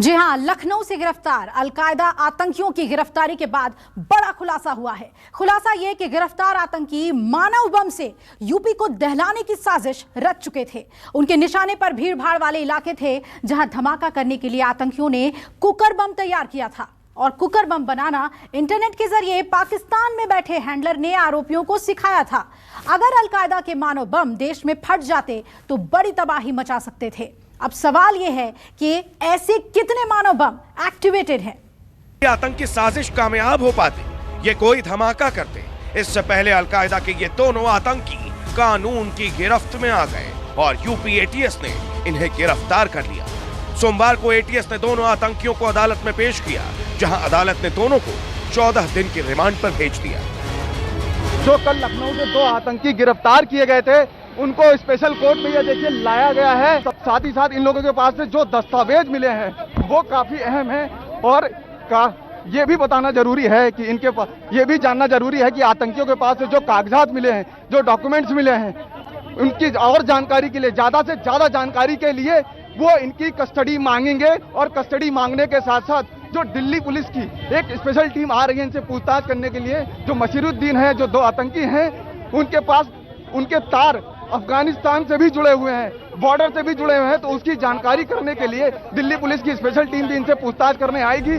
जी हां, लखनऊ से गिरफ्तार अलकायदा आतंकियों की गिरफ्तारी के बाद बड़ा खुलासा हुआ है। खुलासा यह कि गिरफ्तार आतंकी मानव बम से यूपी को दहलाने की साजिश रच चुके थे। उनके निशाने पर भीड़ भाड़ वाले इलाके थे, जहां धमाका करने के लिए आतंकियों ने कुकर बम तैयार किया था। और कुकर बम बनाना इंटरनेट के जरिए पाकिस्तान में बैठे हैंडलर ने आरोपियों को सिखाया था। अगर अलकायदा के मानव बम देश में फट जाते तो बड़ी तबाही मचा सकते थे। अब सवाल यह है कि ऐसे कितने मानव बम एक्टिवेटेड हैं? आतंकी साजिश कामयाब हो पाती, ये कोई धमाका करते, इससे पहले अलकायदा के ये दोनों आतंकी कानून की गिरफ्त में आ गए और यूपी एटीएस ने इन्हें गिरफ्तार कर लिया। सोमवार को एटीएस ने दोनों आतंकियों को अदालत में पेश किया, जहां अदालत ने दोनों को 14 दिन की रिमांड पर भेज दिया। जो कल लखनऊ से 2 आतंकी गिरफ्तार किए गए थे, उनको स्पेशल कोर्ट में ये देखिए लाया गया है। साथ ही साथ इन लोगों के पास से जो दस्तावेज मिले हैं वो काफी अहम है और ये भी बताना जरूरी है कि इनके पास ये भी जानना जरूरी है कि आतंकियों के पास से जो कागजात मिले हैं, जो डॉक्यूमेंट्स मिले हैं, उनकी और जानकारी के लिए, ज्यादा से ज्यादा जानकारी के लिए वो इनकी कस्टडी मांगेंगे। और कस्टडी मांगने के साथ साथ जो दिल्ली पुलिस की एक स्पेशल टीम आ रही है इनसे पूछताछ करने के लिए, जो मशीरुद्दीन है, जो 2 आतंकी हैं, उनके पास उनके तार अफगानिस्तान से भी जुड़े हुए हैं, बॉर्डर से भी जुड़े हुए हैं, तो उसकी जानकारी करने के लिए दिल्ली पुलिस की स्पेशल टीम भी इनसे पूछताछ करने आएगी।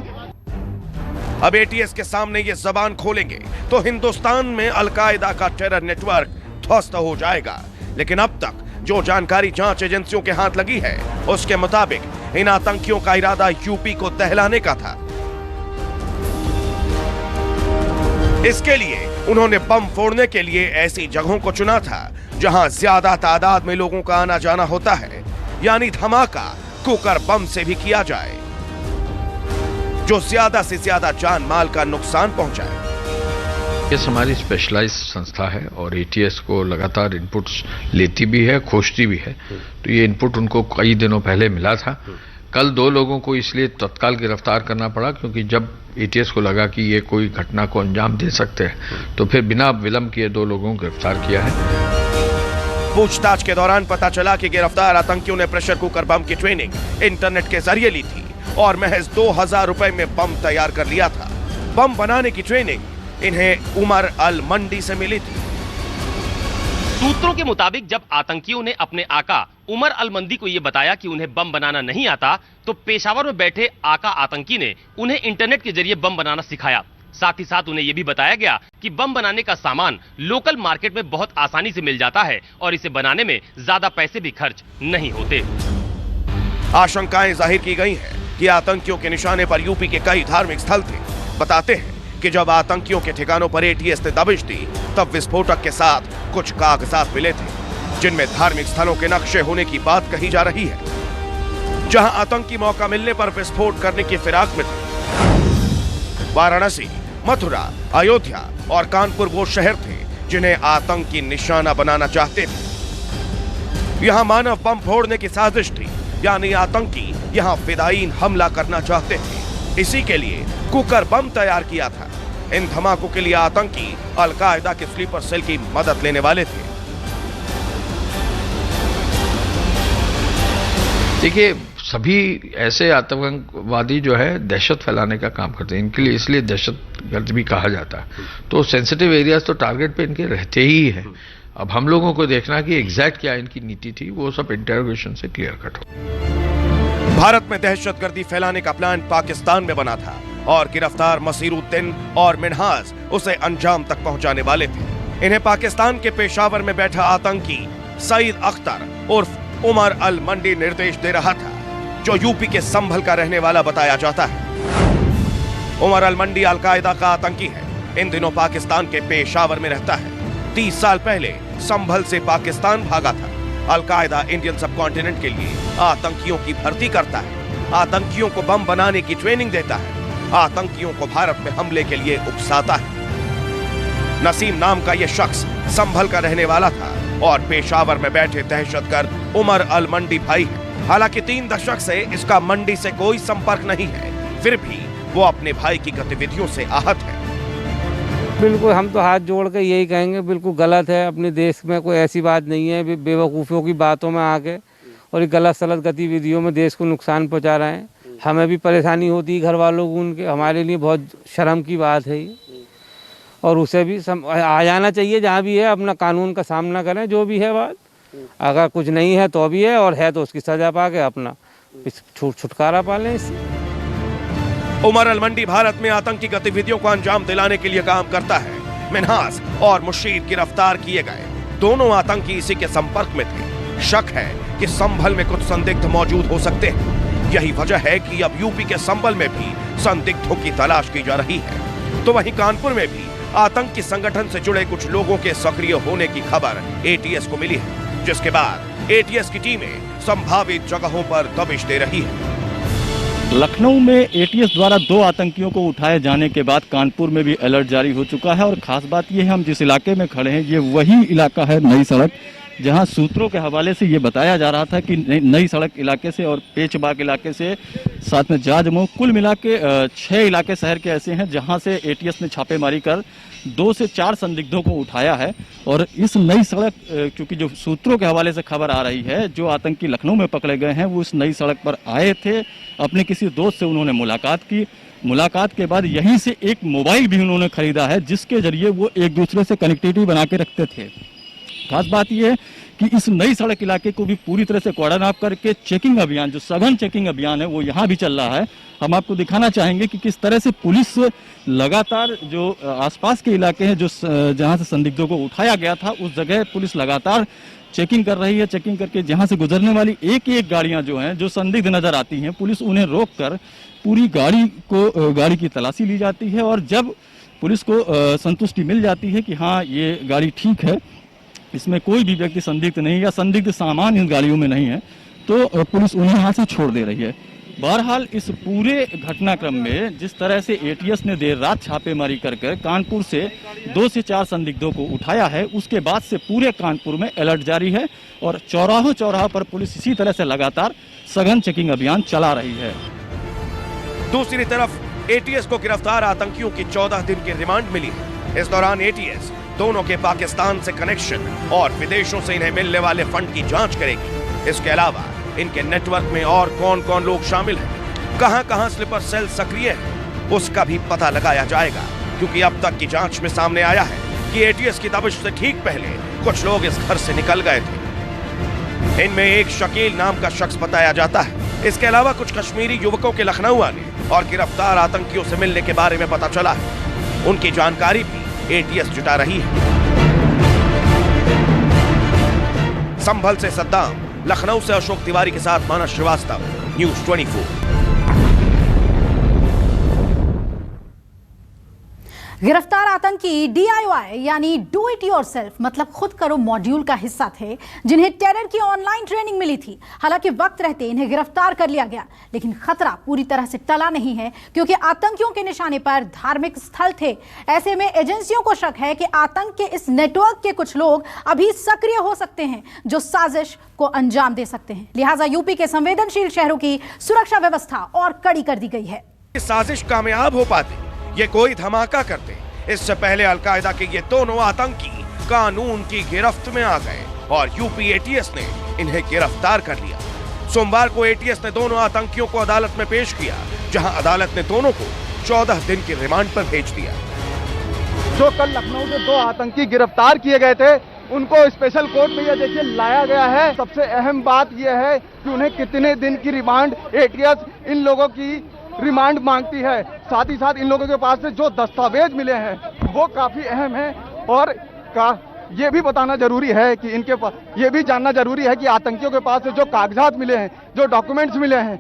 अब एटीएस के सामने ये जबान खोलेंगे तो हिंदुस्तान में अलकायदा का टेरर नेटवर्क ध्वस्त हो जाएगा। लेकिन अब तक जो जानकारी जांच एजेंसियों के हाथ लगी है, उसके मुताबिक इन आतंकियों का इरादा यूपी को दहलाने का था। इसके लिए उन्होंने बम फोड़ने के लिए ऐसी जगहों को चुना था जहां ज्यादा तादाद में लोगों का आना जाना होता है, यानी धमाका कुकर बम से भी किया जाए जो ज्यादा से ज्यादा जान माल का नुकसान पहुंचाए। ये हमारी स्पेशलाइज्ड संस्था है और एटीएस को लगातार इनपुट्स लेती भी है, खोजती भी है। तो ये इनपुट उनको कई दिनों पहले मिला था। कल 2 लोगों को इसलिए तत्काल गिरफ्तार करना पड़ा क्योंकि जब एटीएस को लगा कि ये कोई घटना को अंजाम दे सकते हैं, तो फिर बिना विलंब किए 2 लोगों को गिरफ्तार किया है। पूछताछ के दौरान पता चला कि गिरफ्तार आतंकियों ने प्रेशर कुकर बम की ट्रेनिंग इंटरनेट के जरिए ली थी और महज 2000 रुपए में बम तैयार कर लिया था। बम बनाने की ट्रेनिंग इन्हें उमर अल मंडी से मिली थी। सूत्रों के मुताबिक जब आतंकियों ने अपने आका उमर अल मंदी को यह बताया कि उन्हें बम बनाना नहीं आता, तो पेशावर में बैठे आका आतंकी ने उन्हें इंटरनेट के जरिए बम बनाना सिखाया। साथ ही साथ उन्हें यह भी बताया गया कि बम बनाने का सामान लोकल मार्केट में बहुत आसानी से मिल जाता है और इसे बनाने में ज्यादा पैसे भी खर्च नहीं होते। आशंकाएं जाहिर की गई हैं कि आतंकियों के निशाने पर यूपी के कई धार्मिक स्थल थे। बताते हैं कि जब आतंकियों के ठिकानों पर एटीएस ने दबिश दी, तब विस्फोटक के साथ कुछ कागजात मिले थे जिनमें धार्मिक स्थलों के नक्शे होने की बात कही जा रही है, जहां आतंकी मौका मिलने पर विस्फोट करने की फिराक में थे। वाराणसी, मथुरा, अयोध्या और कानपुर वो शहर थे जिन्हें आतंकी निशाना बनाना चाहते थे। यहां मानव बम फोड़ने की साजिश थी, यानी आतंकी यहां फिदायीन हमला करना चाहते थे। इसी के लिए कुकर बम तैयार किया था। इन धमाकों के लिए आतंकी अलकायदा के स्लीपर सेल की मदद लेने वाले थे। देखिए, सभी ऐसे आतंकवादी जो है दहशत फैलाने का काम करते हैं, इनके लिए इसलिए दहशतगर्द भी कहा जाता है। तो सेंसिटिव एरियाज तो टारगेट पे इनके रहते ही है। अब हम लोगों को देखना कि एग्जैक्ट क्या इनकी नीति थी, वो सब इंटरोगेशन से क्लियर कट हो। भारत में दहशतगर्दी फैलाने का प्लान पाकिस्तान में बना था और गिरफ्तार मसीरुद्दीन और मिन्हाज उसे अंजाम तक पहुंचाने वाले थे। इन्हें पाकिस्तान के पेशावर में बैठा आतंकी सईद अख्तर उर्फ उमर अल मंडी निर्देश दे रहा था, जो यूपी के संभल का रहने वाला बताया जाता है। उमर अल मंडी अलकायदा का आतंकी है। इन दिनों पाकिस्तान के पेशावर में रहता है। 30 साल पहले संभल से पाकिस्तान भागा था। अलकायदा इंडियन सब कॉन्टिनेंट के लिए आतंकियों की भर्ती करता है, आतंकियों को बम बनाने की ट्रेनिंग देता है, आतंकियों को भारत में हमले के लिए उकसाता है। नसीम नाम का यह शख्स संभल का रहने वाला था और पेशावर में बैठे दहशतगर्द उमर अल मंडी भाई है। हालांकि 3 दशक से इसका मंडी से कोई संपर्क नहीं है, फिर भी वो अपने भाई की गतिविधियों से आहत है। बिल्कुल, हम तो हाथ जोड़ के यही कहेंगे, बिल्कुल गलत है। अपने देश में कोई ऐसी बात नहीं है। बेवकूफ़ों की बातों में आके और गलत सलत गतिविधियों में देश को नुकसान पहुंचा रहे हैं। हमें भी परेशानी होती है, घर वालों को उनके, हमारे लिए बहुत शर्म की बात है ये। और उसे भी आ जाना चाहिए, जहाँ भी है अपना कानून का सामना करें, जो भी है बात। अगर कुछ नहीं है तो भी है, और है तो उसकी सजा पा के अपना छुटकारा पा लें इससे। उमर अलमंडी भारत में आतंकी गतिविधियों को अंजाम दिलाने के लिए काम करता है। मिन्हास और मुशीर गिरफ्तार किए गए। दोनों आतंकी इसी के संपर्क में थे। शक है कि संभल में कुछ संदिग्ध मौजूद हो सकते हैं। यही वजह है कि अब यूपी के संभल में भी संदिग्धों की तलाश की जा रही है। तो वहीं कानपुर में भी आतंकी संगठन से जुड़े कुछ लोगों के सक्रिय होने की खबर एटीएस को मिली है, जिसके बाद एटीएस की टीमें संभावित जगहों पर दबिश दे रही है। लखनऊ में एटीएस द्वारा 2 आतंकियों को उठाए जाने के बाद कानपुर में भी अलर्ट जारी हो चुका है। और खास बात यह है, हम जिस इलाके में खड़े हैं ये वही इलाका है, नई सड़क, जहां सूत्रों के हवाले से ये बताया जा रहा था कि नई सड़क इलाके से और पेचबाग इलाके से, साथ में जाजमऊ, कुल मिला के 6 इलाके शहर के ऐसे हैं जहां से एटीएस ने छापेमारी कर 2 से 4 संदिग्धों को उठाया है। और इस नई सड़क, क्योंकि जो सूत्रों के हवाले से खबर आ रही है, जो आतंकी लखनऊ में पकड़े गए हैं वो इस नई सड़क पर आए थे, अपने किसी दोस्त से उन्होंने मुलाकात की। मुलाकात के बाद यहीं से एक मोबाइल भी उन्होंने खरीदा है, जिसके जरिए वो एक दूसरे से कनेक्टिविटी बना के रखते थे। खास बात यह है कि इस नई सड़क इलाके को भी पूरी तरह से कॉर्डन ऑफ करके चेकिंग अभियान, जो सघन चेकिंग अभियान है, वो यहाँ भी चल रहा है। हम आपको दिखाना चाहेंगे कि किस तरह से पुलिस लगातार जो आसपास के इलाके हैं, जो जहाँ से संदिग्धों को उठाया गया था, उस जगह पुलिस लगातार चेकिंग कर रही है। चेकिंग करके जहाँ से गुजरने वाली एक गाड़ियाँ जो हैं, जो संदिग्ध नजर आती हैं, पुलिस उन्हें रोक कर पूरी गाड़ी की तलाशी ली जाती है। और जब पुलिस को संतुष्टि मिल जाती है कि हाँ ये गाड़ी ठीक है, इसमें कोई भी व्यक्ति संदिग्ध नहीं या संदिग्ध सामान इन गाड़ियों में नहीं है, तो पुलिस उन्हें यहाँ से छोड़ दे रही है। बहरहाल इस पूरे घटनाक्रम में जिस तरह से एटीएस ने देर रात छापेमारी कर कानपुर से 2 से 4 संदिग्धों को उठाया है, उसके बाद से पूरे कानपुर में अलर्ट जारी है और चौराहा पर पुलिस इसी तरह से लगातार सघन चेकिंग अभियान चला रही है। दूसरी तरफ एटीएस को गिरफ्तार आतंकियों की 14 दिन की रिमांड मिली है। इस दौरान एटीएस दोनों के पाकिस्तान से कनेक्शन और विदेशों से इन्हें मिलने वाले फंड की जांच करेगी। इसके अलावा इनके नेटवर्क में और कौन-कौन लोग शामिल हैं, कहां-कहां स्लीपर सेल सक्रिय है, उसका भी पता लगाया जाएगा। क्योंकि अब तक की जांच में सामने आया है कि एटीएस की दबिश से ठीक पहले कुछ लोग इस घर से निकल गए थे। इनमें एक शकील नाम का शख्स बताया जाता है। इसके अलावा कुछ कश्मीरी युवकों के लखनऊ आने और गिरफ्तार आतंकियों से मिलने के बारे में पता चला है। उनकी जानकारी भी एटीएस जुटा रही है। संभल से सद्दाम, लखनऊ से अशोक तिवारी के साथ मानस श्रीवास्तव, न्यूज़ 24। गिरफ्तार आतंकी DIY यानी डू इट योरसेल्फ मतलब खुद करो मॉड्यूल का हिस्सा थे, जिन्हें टेरर की ऑनलाइन ट्रेनिंग मिली थी। हालांकि वक्त रहते इन्हें गिरफ्तार कर लिया गया, लेकिन खतरा पूरी तरह से टला नहीं है, क्योंकि आतंकियों के निशाने पर धार्मिक स्थल थे। ऐसे में एजेंसियों को शक है कि आतंक के इस नेटवर्क के कुछ लोग अभी सक्रिय हो सकते हैं, जो साजिश को अंजाम दे सकते हैं। लिहाजा यूपी के संवेदनशील शहरों की सुरक्षा व्यवस्था और कड़ी कर दी गई है। साजिश कामयाब हो पाती, ये कोई धमाका करते, इससे पहले अलकायदा के ये दोनों आतंकी कानून की गिरफ्त में आ गए और यूपी एटीएस ने इन्हें गिरफ्तार कर लिया। सोमवार को एटीएस ने दोनों आतंकियों को अदालत में पेश किया, जहां अदालत ने दोनों को 14 दिन की रिमांड पर भेज दिया। जो कल लखनऊ से 2 आतंकी गिरफ्तार किए गए थे, उनको स्पेशल कोर्ट में ये देखिए लाया गया है। सबसे अहम बात यह है कि उन्हें कितने दिन की रिमांड एटीएस इन लोगों की रिमांड मांगती है। साथ ही साथ इन लोगों के पास से जो दस्तावेज मिले हैं वो काफी अहम है। और ये भी बताना जरूरी है कि इनके पास, ये भी जानना जरूरी है कि आतंकियों के पास से जो कागजात मिले हैं, जो डॉक्यूमेंट्स मिले हैं,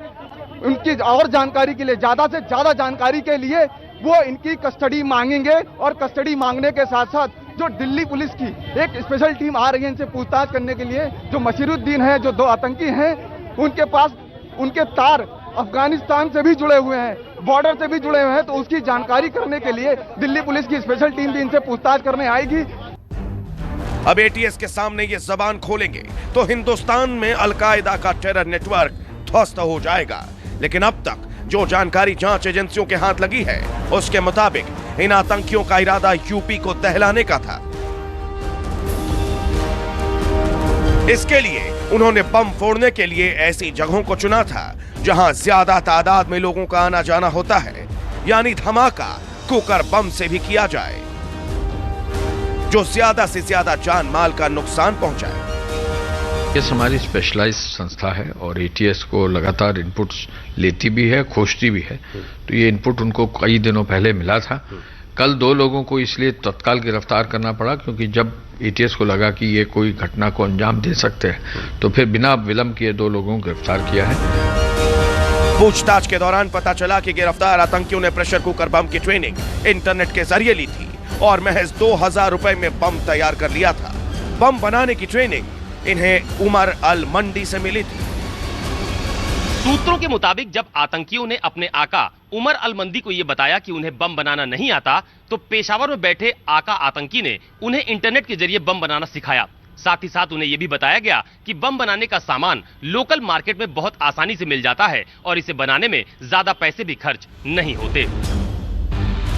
उनकी और जानकारी के लिए, ज्यादा से ज्यादा जानकारी के लिए वो इनकी कस्टडी मांगेंगे। और कस्टडी मांगने के साथ साथ जो दिल्ली पुलिस की एक स्पेशल टीम आ रही है इनसे पूछताछ करने के लिए, जो मशीरुद्दीन है, जो 2 आतंकी हैं, उनके पास उनके तार अफगानिस्तान से भी जुड़े हुए हैं, बॉर्डर से भी जुड़े हुए हैं, तो उसकी जानकारी करने के लिए दिल्ली पुलिस की स्पेशल टीम भी इनसे पूछताछ करने आएगी। अब एटीएस के सामने ये जबान खोलेंगे तो हिंदुस्तान में अलकायदा का टेरर नेटवर्क ध्वस्त हो जाएगा। लेकिन अब तक जो जानकारी जांच एजेंसियों के हाथ लगी है, उसके मुताबिक इन आतंकियों का इरादा यूपी को दहलाने का था। इसके लिए उन्होंने बम फोड़ने के लिए ऐसी जगहों को चुना था जहां ज्यादा तादाद में लोगों का आना जाना होता है, यानी धमाका कुकर बम से भी किया जाए जो ज्यादा से ज्यादा जान माल का नुकसान पहुंचाए। एटीएस हमारी स्पेशलाइज्ड संस्था है और एटीएस को लगातार इनपुट्स लेती भी है, खोजती भी है। तो ये इनपुट उनको कई दिनों पहले मिला था। कल 2 लोगों को इसलिए तत्काल गिरफ्तार करना पड़ा क्योंकि जब एटीएस को लगा कि ये कोई घटना को अंजाम दे सकते हैं तो फिर बिना विलंब किए 2 लोगों को गिरफ्तार किया है। पूछताछ के दौरान पता चला कि गिरफ्तार आतंकियों ने प्रेशर कुकर बम की ट्रेनिंग इंटरनेट के जरिए ली थी और महज 2000 रुपए में बम तैयार कर लिया था। बम बनाने की ट्रेनिंग इन्हें उमर अल मंडी से मिली थी। सूत्रों के मुताबिक जब आतंकियों ने अपने आका उमर अल मंदी को यह बताया कि उन्हें बम बनाना नहीं आता, तो पेशावर में बैठे आका आतंकी ने उन्हें इंटरनेट के जरिए बम बनाना सिखाया। साथ ही साथ उन्हें यह भी बताया गया कि बम बनाने का सामान लोकल मार्केट में बहुत आसानी से मिल जाता है और इसे बनाने में ज्यादा पैसे भी खर्च नहीं होते।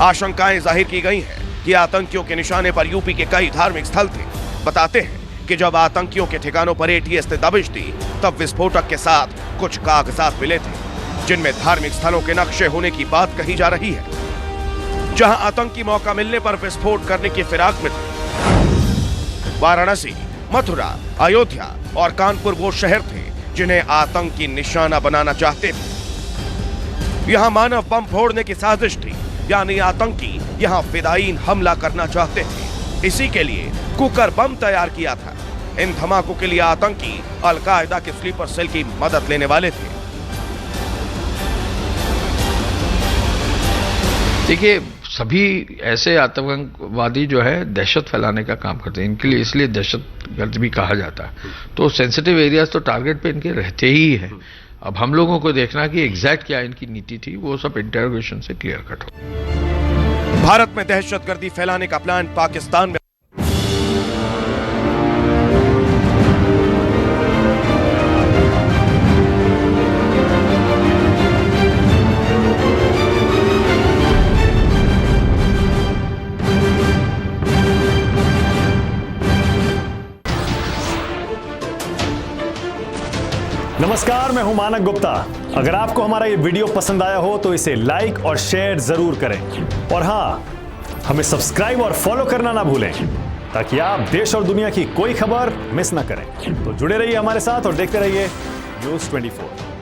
आशंकाएं जाहिर की गई हैं कि आतंकियों के निशाने पर यूपी के कई धार्मिक स्थल थे। बताते हैं कि जब आतंकियों के ठिकानों पर एटीएस ने दबिश दी तब विस्फोटक के साथ कुछ कागजात मिले थे जिनमें धार्मिक स्थलों के नक्शे होने की बात कही जा रही है। जहां आतंकी मौका मिलने पर विस्फोट करने की फिराक में थे। वाराणसी, मथुरा, अयोध्या और कानपुर वो शहर थे जिन्हें आतंकी निशाना बनाना चाहते थे। यहां मानव बम फोड़ने की साजिश थी, यानी आतंकी यहां फिदायीन हमला करना चाहते थे। इसी के लिए कुकर बम तैयार किया था। इन धमाकों के लिए आतंकी अल-कायदा के स्लीपर सेल की मदद लेने वाले थे। देखिए, सभी ऐसे आतंकवादी जो है दहशत फैलाने का काम करते हैं। इनके लिए इसलिए दहशतगर्द भी कहा जाता है। तो सेंसिटिव एरियाज तो टारगेट पे इनके रहते ही है। अब हम लोगों को देखना कि एग्जैक्ट क्या इनकी नीति थी, वो सब इंटरोगेशन से क्लियर कट हो। भारत में दहशतगर्दी फैलाने का प्लान पाकिस्तान में नमस्कार, मैं हूं मानक गुप्ता। अगर आपको हमारा ये वीडियो पसंद आया हो तो इसे लाइक और शेयर जरूर करें और हां, हमें सब्सक्राइब और फॉलो करना ना भूलें ताकि आप देश और दुनिया की कोई खबर मिस ना करें। तो जुड़े रहिए हमारे साथ और देखते रहिए न्यूज़ 24।